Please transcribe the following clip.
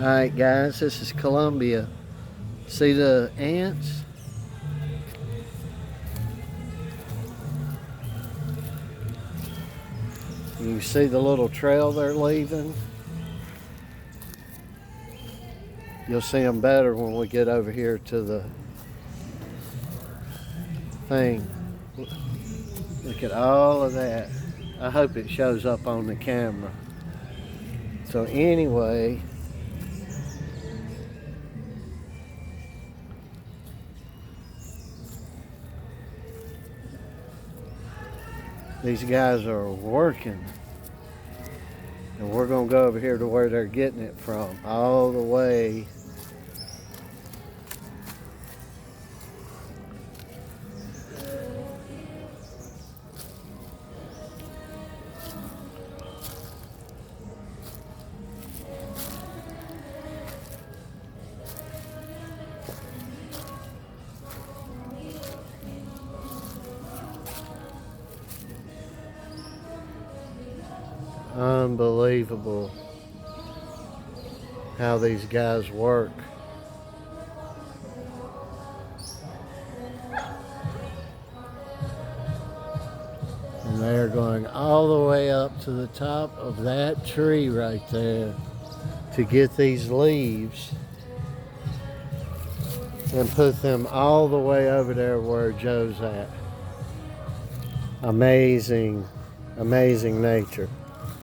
Alright guys, this is Columbia. See the ants? You see the little trail they're leaving? You'll see them better when we get over here to the thing. Look at all of that. I hope it shows up on the camera. So anyway, these guys are working. And we're going to go over here to where they're getting it from. All the way. Unbelievable how these guys work. And they're going all the way up to the top of that tree right there to get these leaves and put them all the way over there where Joe's at. Amazing, amazing nature.